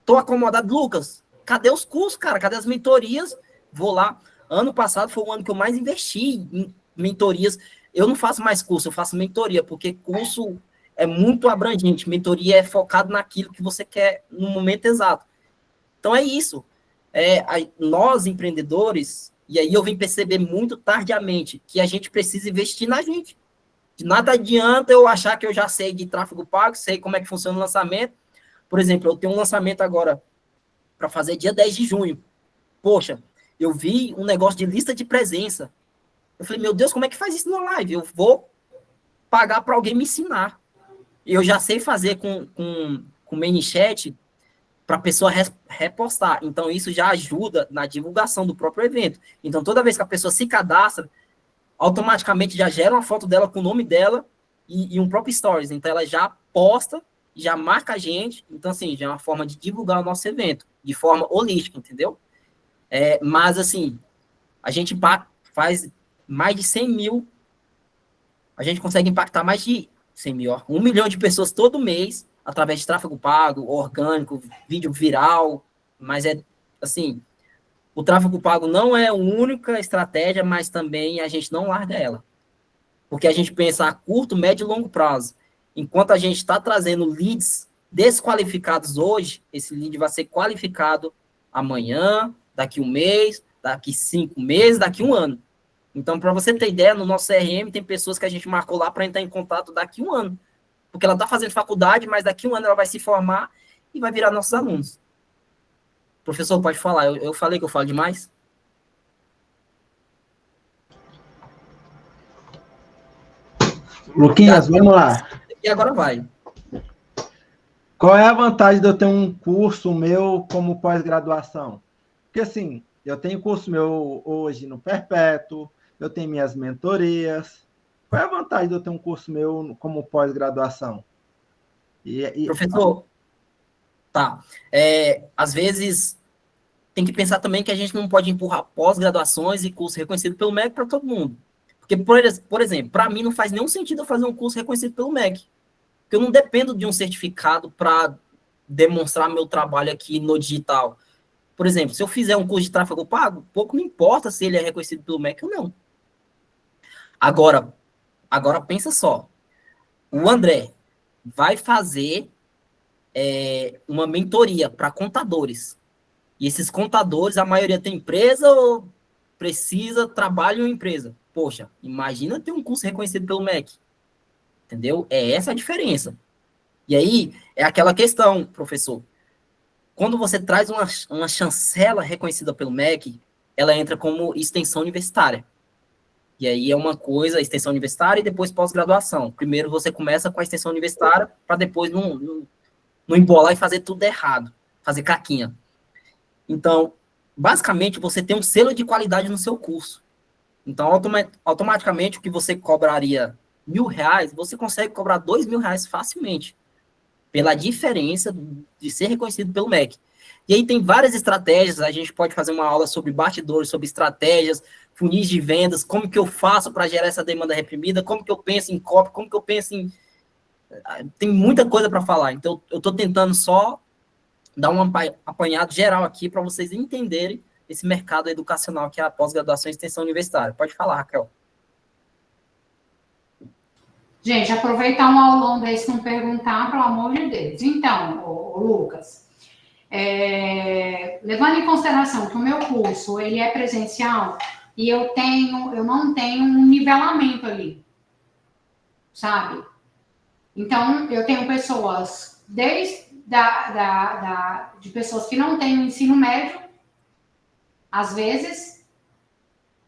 Tô acomodado, Lucas, cadê os cursos, cara? Cadê as mentorias? Vou lá. Ano passado foi o ano que eu mais investi em mentorias. Eu não faço mais curso, eu faço mentoria, porque curso é muito abrangente. Mentoria é focado naquilo que você quer no momento exato. Então é isso. Nós, empreendedores, e aí eu vim perceber muito tardiamente que a gente precisa investir na gente. De nada adianta eu achar que eu já sei de tráfego pago, sei como é que funciona o lançamento. Por exemplo, eu tenho um lançamento agora para fazer dia 10 de junho. Poxa, eu vi um negócio de lista de presença. Eu falei, meu Deus, como é que faz isso na live? Eu vou pagar para alguém me ensinar. Eu já sei fazer com ManyChat para a pessoa repostar. Então, isso já ajuda na divulgação do próprio evento. Então, toda vez que a pessoa se cadastra, automaticamente já gera uma foto dela com o nome dela e um próprio stories. Então, ela já posta, já marca a gente. Então, assim, já é uma forma de divulgar o nosso evento, de forma holística, entendeu? Mas, assim, a gente faz mais de 100 mil, a gente consegue impactar mais de 100 mil, 1 milhão de pessoas todo mês, através de tráfego pago, orgânico, vídeo viral, mas assim, o tráfego pago não é a única estratégia, mas também a gente não larga ela. Porque a gente pensa a curto, médio e longo prazo. Enquanto a gente está trazendo leads desqualificados hoje, esse lead vai ser qualificado amanhã, daqui um mês, daqui 5 meses, daqui um ano. Então, para você ter ideia, no nosso CRM tem pessoas que a gente marcou lá para entrar em contato daqui um ano. Porque ela está fazendo faculdade, mas daqui um ano ela vai se formar e vai virar nossos alunos. Professor, pode falar. Eu falei que eu falo demais? Luquinhas, vamos lá. E agora vai. Qual é a vantagem de eu ter um curso meu como pós-graduação? Porque, assim, eu tenho curso meu hoje no Perpétuo, eu tenho minhas mentorias. Qual é a vantagem de eu ter um curso meu como pós-graduação? Professor, tá. Às vezes, tem que pensar também que a gente não pode empurrar pós-graduações e curso reconhecido pelo MEC para todo mundo. Porque, por exemplo, para mim não faz nenhum sentido eu fazer um curso reconhecido pelo MEC. Porque eu não dependo de um certificado para demonstrar meu trabalho aqui no digital. Por exemplo, se eu fizer um curso de tráfego pago, pouco me importa se ele é reconhecido pelo MEC ou não. Agora pensa só. O André vai fazer uma mentoria para contadores. E esses contadores, a maioria tem empresa ou trabalha em uma empresa. Poxa, imagina ter um curso reconhecido pelo MEC. Entendeu? É essa a diferença. E aí, é aquela questão, professor. Quando você traz uma chancela reconhecida pelo MEC, ela entra como extensão universitária. E aí é uma coisa, extensão universitária e depois pós-graduação. Primeiro você começa com a extensão universitária, para depois não embolar e fazer tudo errado, fazer caquinha. Então, basicamente, você tem um selo de qualidade no seu curso. Então, automaticamente, o que você cobraria R$1.000, você consegue cobrar R$2.000 facilmente, pela diferença de ser reconhecido pelo MEC. E aí tem várias estratégias, a gente pode fazer uma aula sobre bastidores, sobre estratégias, funis de vendas, como que eu faço para gerar essa demanda reprimida, como que eu penso em copy, como que eu penso em... Tem muita coisa para falar, então eu estou tentando só dar um apanhado geral aqui para vocês entenderem esse mercado educacional que é a pós-graduação e extensão universitária. Pode falar, Raquel. Gente, aproveitar um aulão desse não perguntar, pelo amor de Deus. Então, Lucas, levando em consideração que o meu curso ele é presencial e eu não tenho um nivelamento ali, sabe? Então, eu tenho pessoas de pessoas que não têm o ensino médio, às vezes,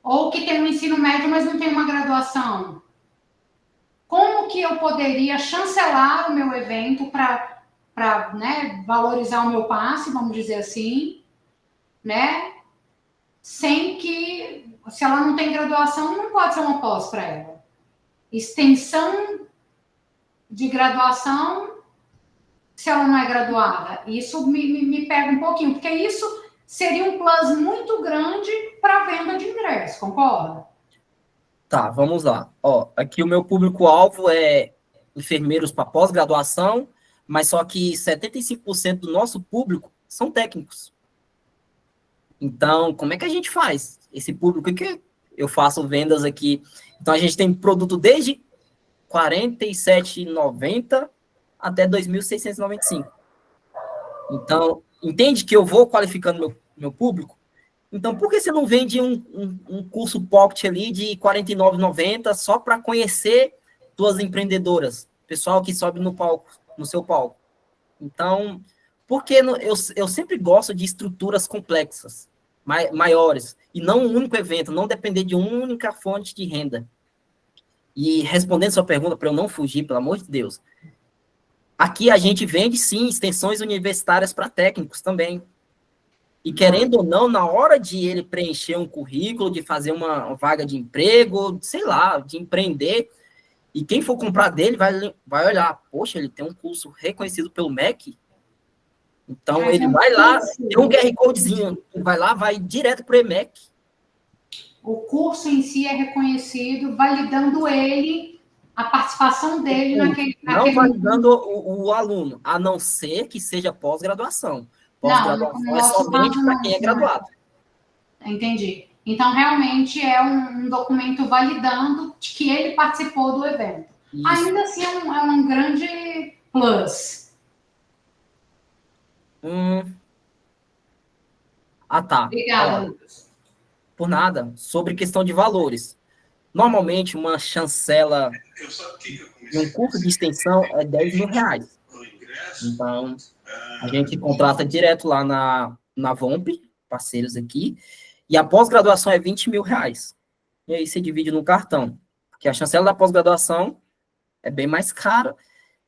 ou que têm um ensino médio, mas não tem uma graduação. Como que eu poderia chancelar o meu evento para valorizar o meu passe, vamos dizer assim, né? Sem que, se ela não tem graduação, não pode ser uma pós para ela. Extensão de graduação, se ela não é graduada. Isso me pega um pouquinho, porque isso seria um plus muito grande para a venda de ingresso, concorda? Tá, vamos lá. Ó, aqui o meu público-alvo é enfermeiros para pós-graduação, mas só que 75% do nosso público são técnicos. Então, como é que a gente faz? Esse público que eu faço vendas aqui. Então, a gente tem produto desde R$ 47,90 até R$ 2.695. Então, entende que eu vou qualificando meu público? Então, por que você não vende um curso pocket ali de R$ 49,90 só para conhecer duas empreendedoras? Pessoal que sobe no seu palco. Então, porque eu sempre gosto de estruturas complexas, maiores, e não um único evento, não depender de uma única fonte de renda. E respondendo sua pergunta, para eu não fugir, pelo amor de Deus, aqui a gente vende, sim, extensões universitárias para técnicos também. E querendo ou não, na hora de ele preencher um currículo, de fazer uma vaga de emprego, sei lá, de empreender, e quem for comprar dele vai olhar, poxa, ele tem um curso reconhecido pelo MEC, então ele vai lá, tem um QR Codezinho, ele vai lá, vai direto para o EMEC. O curso em si é reconhecido, validando ele, a participação dele naquele... Não validando o aluno, a não ser que seja pós-graduação. Pós-graduação é somente para quem é graduado. Entendi. Então, realmente é um documento validando de que ele participou do evento. Isso. Ainda assim, é um grande plus. Tá. Obrigada, Ó, Lucas. por nada. Sobre questão de valores. Normalmente, uma chancela de um curso de extensão é R$10.000. Então, a gente contrata direto lá na VOMP, parceiros aqui, e a pós-graduação é R$20.000. E aí você divide no cartão, porque a chancela da pós-graduação é bem mais cara,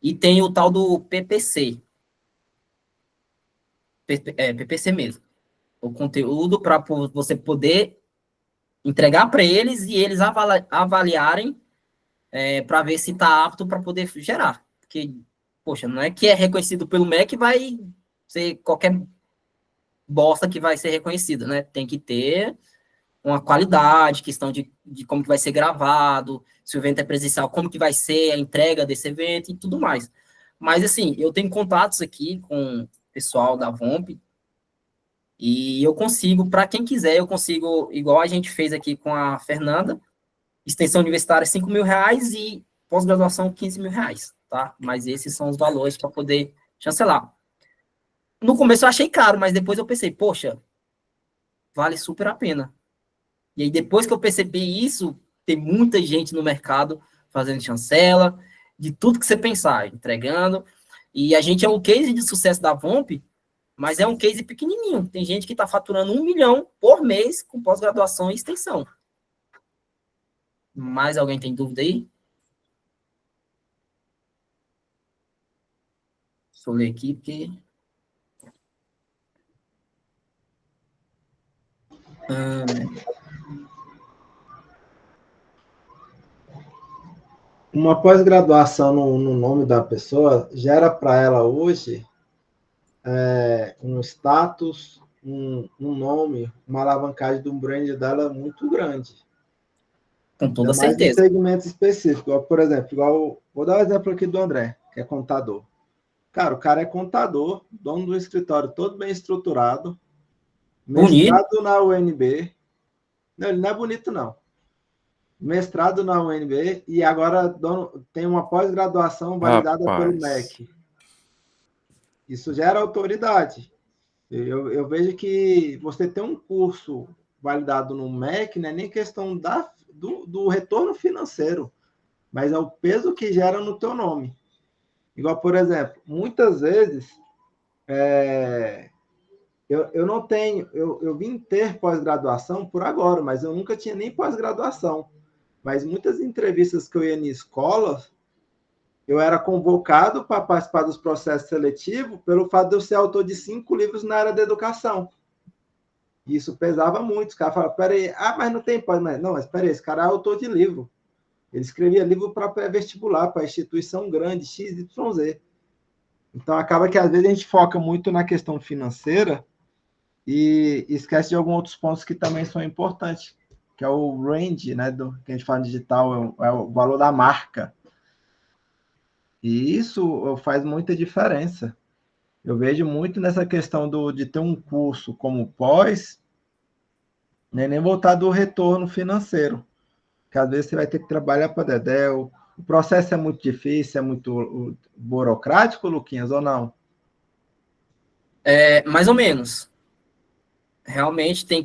e tem o tal do PPC. PPC mesmo. O conteúdo para você poder entregar para eles e eles avaliarem para ver se está apto para poder gerar. Porque, poxa, não é que é reconhecido pelo MEC vai ser qualquer bosta que vai ser reconhecida, né? Tem que ter uma qualidade, questão de como que vai ser gravado, se o evento é presencial, como que vai ser a entrega desse evento e tudo mais. Mas, assim, eu tenho contatos aqui com o pessoal da VOMP e eu consigo, para quem quiser, eu consigo, igual a gente fez aqui com a Fernanda, extensão universitária R$5.000 e pós-graduação R$15.000, tá? Mas esses são os valores para poder chancelar. No começo eu achei caro, mas depois eu pensei, poxa, vale super a pena. E aí depois que eu percebi isso, tem muita gente no mercado fazendo chancela, de tudo que você pensar, entregando. E a gente é um case de sucesso da VOMP, mas é um case pequenininho. Tem gente que está faturando 1 milhão por mês com pós-graduação e extensão. Mais alguém tem dúvida aí? Deixa eu ler aqui, porque... Uma pós-graduação no nome da pessoa gera para ela hoje um status, um nome, uma alavancagem do brand dela muito grande. Com toda mais certeza. Em segmento específico. Por exemplo, vou dar um exemplo aqui do André, que é contador. Cara, o cara é contador, dono do escritório todo bem estruturado, mestrado bonito. Na UNB. Não, ele não é bonito, não. Mestrado na UNB e agora tem uma pós-graduação validada pelo MEC. Isso gera autoridade. Eu vejo que você ter um curso validado no MEC não é nem questão do retorno financeiro, mas é o peso que gera no teu nome. Igual, por exemplo, muitas vezes eu não tenho, eu vim ter pós-graduação por agora, mas eu nunca tinha nem pós-graduação. Mas muitas entrevistas que eu ia em escolas, eu era convocado para participar dos processos seletivos pelo fato de eu ser autor de 5 livros na área da educação. Isso pesava muito. Os caras falavam, peraí, mas não tem pós. Não, mas peraí, esse cara é autor de livro. Ele escrevia livro para pré-vestibular, para instituição grande, XYZ. Então, acaba que, às vezes, a gente foca muito na questão financeira e esquece de alguns outros pontos que também são importantes, que é o range, né, que a gente fala digital, é o valor da marca. E isso faz muita diferença. Eu vejo muito nessa questão de ter um curso como pós, nem voltar do retorno financeiro, que às vezes você vai ter que trabalhar para Dedéu. O processo é muito difícil, é muito burocrático, Luquinhas, ou não? Mais ou menos. Realmente tem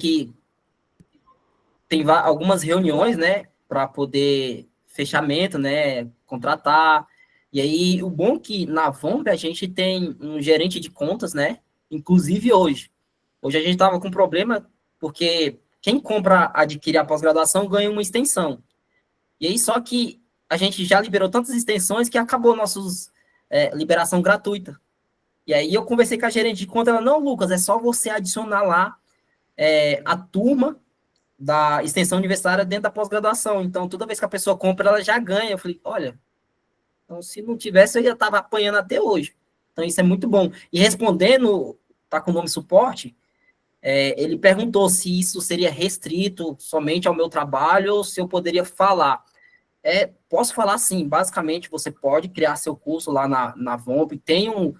algumas reuniões, né, para poder fechamento, né, contratar. E aí, o bom é que na VOMP a gente tem um gerente de contas, né, inclusive hoje. Hoje a gente estava com problema porque quem adquire a pós-graduação ganha uma extensão. E aí, só que a gente já liberou tantas extensões que acabou nossa liberação gratuita. E aí eu conversei com a gerente de conta, ela, não, Lucas, é só você adicionar lá a turma da extensão universitária dentro da pós-graduação. Então, toda vez que a pessoa compra, ela já ganha. Eu falei, olha, então, se não tivesse, eu já estava apanhando até hoje. Então, isso é muito bom. E respondendo, tá com o nome suporte, ele perguntou se isso seria restrito somente ao meu trabalho ou se eu poderia falar. Posso falar sim. Basicamente, você pode criar seu curso lá na VOMP, tem o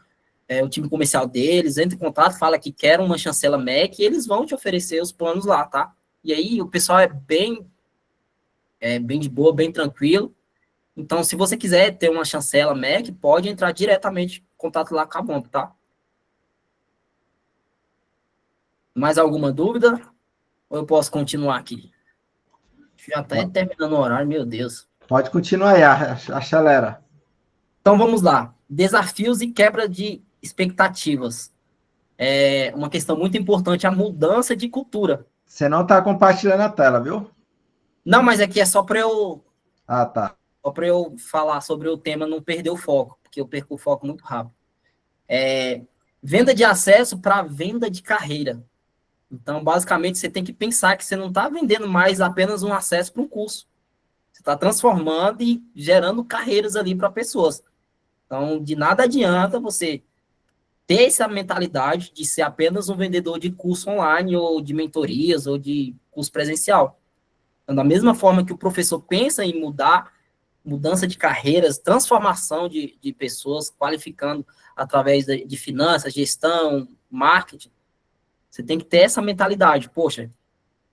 time comercial deles, entra em contato, fala que quer uma chancela MEC e eles vão te oferecer os planos lá, tá? E aí o pessoal é bem de boa, bem tranquilo. Então, se você quiser ter uma chancela Mac, pode entrar diretamente em contato lá com a Bomb, tá? Mais alguma dúvida? Ou eu posso continuar aqui? Já está terminando o horário, meu Deus. Pode continuar aí, acelera. Então, vamos lá. Desafios e quebra de expectativas. É uma questão muito importante, a mudança de cultura. Você não está compartilhando a tela, viu? Não, mas aqui é só para eu... Ah, tá. Só para eu falar sobre o tema, não perder o foco, porque eu perco o foco muito rápido. Venda de acesso para venda de carreira. Então, basicamente, você tem que pensar que você não está vendendo mais apenas um acesso para um curso. Você está transformando e gerando carreiras ali para pessoas. Então, de nada adianta você ter essa mentalidade de ser apenas um vendedor de curso online ou de mentorias ou de curso presencial. Então, da mesma forma que o professor pensa em mudança de carreiras, transformação de pessoas, qualificando através de finanças, gestão, marketing, você tem que ter essa mentalidade. Poxa,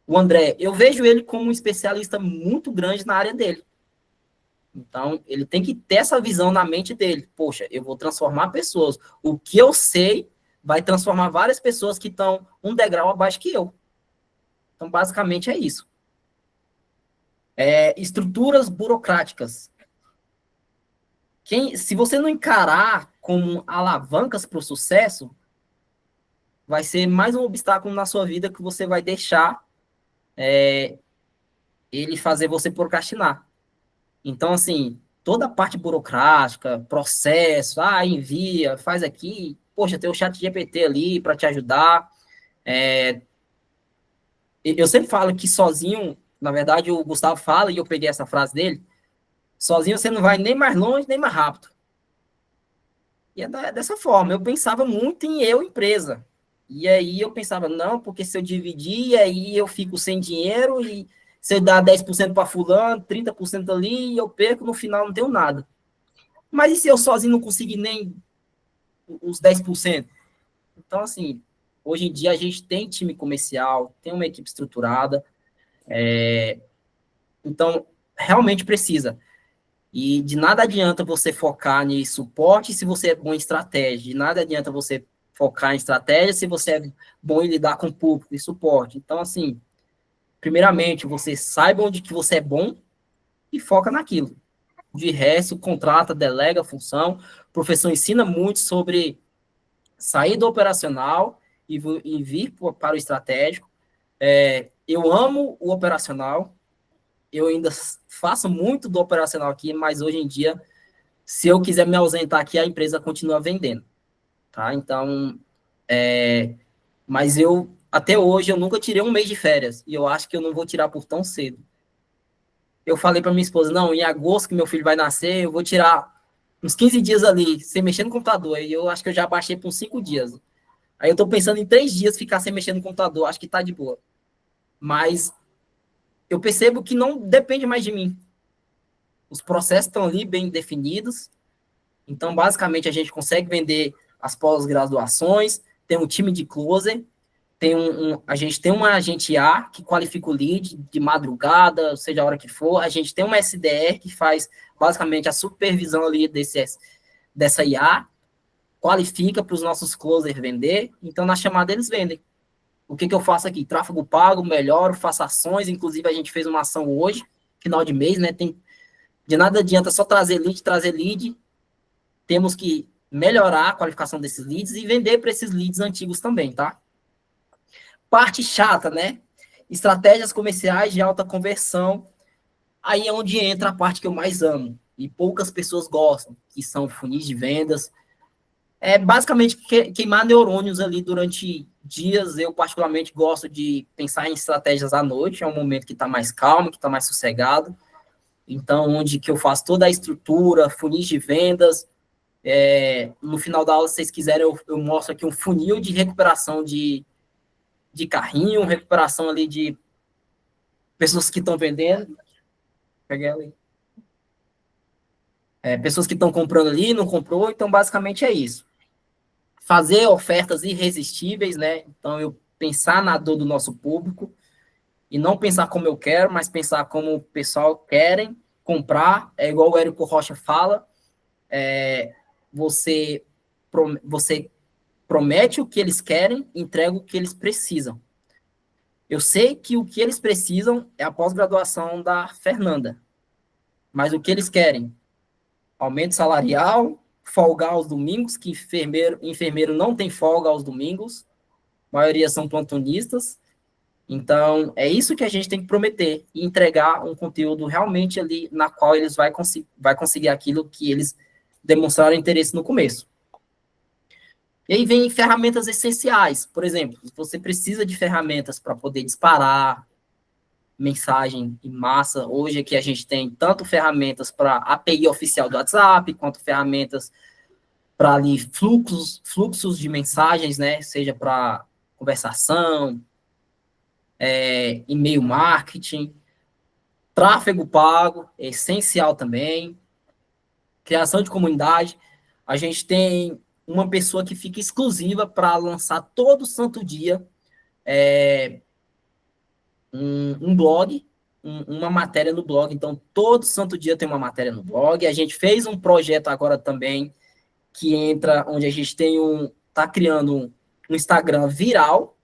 o André, eu vejo ele como um especialista muito grande na área dele. Então, ele tem que ter essa visão na mente dele. Poxa, eu vou transformar pessoas. O que eu sei vai transformar várias pessoas que estão um degrau abaixo que eu. Então, basicamente é isso. Estruturas burocráticas. Se você não encarar como alavancas para o sucesso, vai ser mais um obstáculo na sua vida que você vai deixar ele fazer você procrastinar. Então, assim, toda a parte burocrática, processo, envia, faz aqui, poxa, tem o chat GPT ali para te ajudar. Eu sempre falo que sozinho, na verdade, o Gustavo fala, e eu peguei essa frase dele, sozinho você não vai nem mais longe, nem mais rápido. E é dessa forma, eu pensava muito em eu, empresa. E aí eu pensava, não, porque se eu dividir, aí eu fico sem dinheiro, e se eu dar 10% para fulano, 30% ali, e eu perco, no final não tenho nada. Mas e se eu sozinho não conseguir nem os 10%? Então, assim, hoje em dia a gente tem time comercial, tem uma equipe estruturada, então realmente precisa. E de nada adianta você focar em suporte se você é bom em estratégia. De nada adianta você focar em estratégia se você é bom em lidar com o público e suporte. Então, assim, primeiramente, você saiba onde que você é bom e foca naquilo. De resto, contrata, delega a função. O professor ensina muito sobre sair do operacional e vir para o estratégico. Eu amo o operacional, eu ainda faço muito do operacional aqui, mas hoje em dia, se eu quiser me ausentar aqui, a empresa continua vendendo, tá? Então, mas até hoje, eu nunca tirei um mês de férias, e eu acho que eu não vou tirar por tão cedo. Eu falei para minha esposa, não, em agosto que meu filho vai nascer, eu vou tirar uns 15 dias ali, sem mexer no computador, e eu acho que eu já baixei por uns 5 dias. Aí eu tô pensando em 3 dias ficar sem mexer no computador, acho que tá de boa. Mas eu percebo que não depende mais de mim. Os processos estão ali bem definidos. Então, basicamente, a gente consegue vender as pós-graduações, tem um time de closer, a gente tem uma agente A que qualifica o lead de madrugada, seja a hora que for, a gente tem uma SDR que faz basicamente a supervisão ali dessa IA, qualifica para os nossos closers vender, então na chamada eles vendem. O que eu faço aqui? Tráfego pago, melhoro, faço ações, inclusive a gente fez uma ação hoje, final de mês, né? De nada adianta só trazer lead, temos que melhorar a qualificação desses leads e vender para esses leads antigos também, tá? Parte chata, né? Estratégias comerciais de alta conversão, aí é onde entra a parte que eu mais amo, e poucas pessoas gostam, que são funis de vendas, basicamente queimar neurônios ali durante dias. Eu particularmente gosto de pensar em estratégias à noite, é um momento que está mais calmo, que está mais sossegado, então onde que eu faço toda a estrutura, funis de vendas. No final da aula, se vocês quiserem, eu mostro aqui um funil de recuperação de carrinho, recuperação ali de pessoas que estão vendendo. Peguei ali. Pessoas que estão comprando ali, não comprou, então basicamente é isso. Fazer ofertas irresistíveis, né? Então, eu pensar na dor do nosso público e não pensar como eu quero, mas pensar como o pessoal querem comprar. É igual o Érico Rocha fala, você promete o que eles querem, entrega o que eles precisam. Eu sei que o que eles precisam é a pós-graduação da Fernanda, mas o que eles querem? Aumento salarial, folgar aos domingos, que enfermeiro não tem folga aos domingos, a maioria são plantonistas. Então, é isso que a gente tem que prometer e entregar um conteúdo realmente ali na qual eles vai conseguir aquilo que eles demonstraram interesse no começo. E aí vem ferramentas essenciais. Por exemplo, você precisa de ferramentas para poder disparar mensagem em massa. Hoje aqui a gente tem tanto ferramentas para API oficial do WhatsApp, quanto ferramentas para ali fluxos de mensagens, né? Seja para conversação, e-mail marketing, tráfego pago, é essencial também, criação de comunidade. A gente tem uma pessoa que fica exclusiva para lançar todo santo dia um blog, uma matéria no blog. Então, todo santo dia tem uma matéria no blog. A gente fez um projeto agora também, que entra, onde a gente está criando um Instagram viral,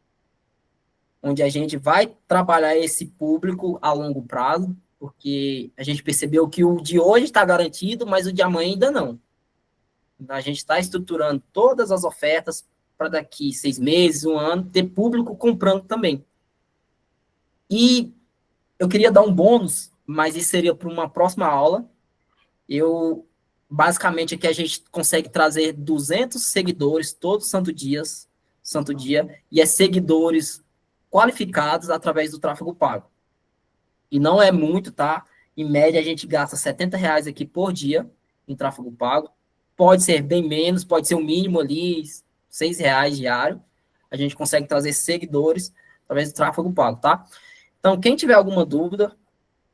onde a gente vai trabalhar esse público a longo prazo, porque a gente percebeu que o de hoje está garantido, mas o de amanhã ainda não. A gente está estruturando todas as ofertas para daqui 6 meses, 1 ano, ter público comprando também. E eu queria dar um bônus, mas isso seria para uma próxima aula. Basicamente, aqui a gente consegue trazer 200 seguidores todo santo dia, e é seguidores qualificados através do tráfego pago. E não é muito, tá? Em média, a gente gasta R$70 aqui por dia em tráfego pago. Pode ser bem menos, pode ser o mínimo ali, R$6 diário. A gente consegue trazer seguidores através do tráfego pago, tá? Então, quem tiver alguma dúvida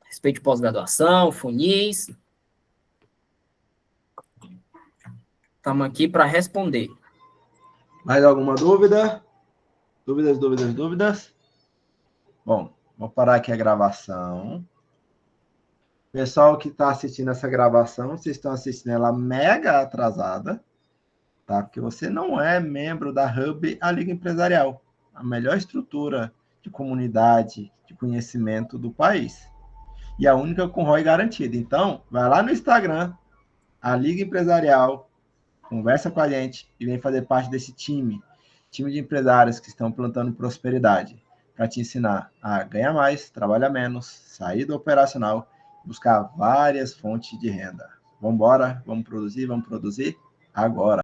a respeito de pós-graduação, funis, estamos aqui para responder. Mais alguma dúvida? Dúvidas? Bom, vou parar aqui a gravação. Pessoal que está assistindo essa gravação, vocês estão assistindo ela mega atrasada, tá? Porque você não é membro da Hub, a Liga Empresarial, a melhor estrutura de comunidade, de conhecimento do país. E a única com ROI garantido. Então, vai lá no Instagram, a Liga Empresarial, conversa com a gente e vem fazer parte desse time de empresários que estão plantando prosperidade, para te ensinar a ganhar mais, trabalhar menos, sair do operacional, buscar várias fontes de renda. Vamos embora? Vamos produzir agora.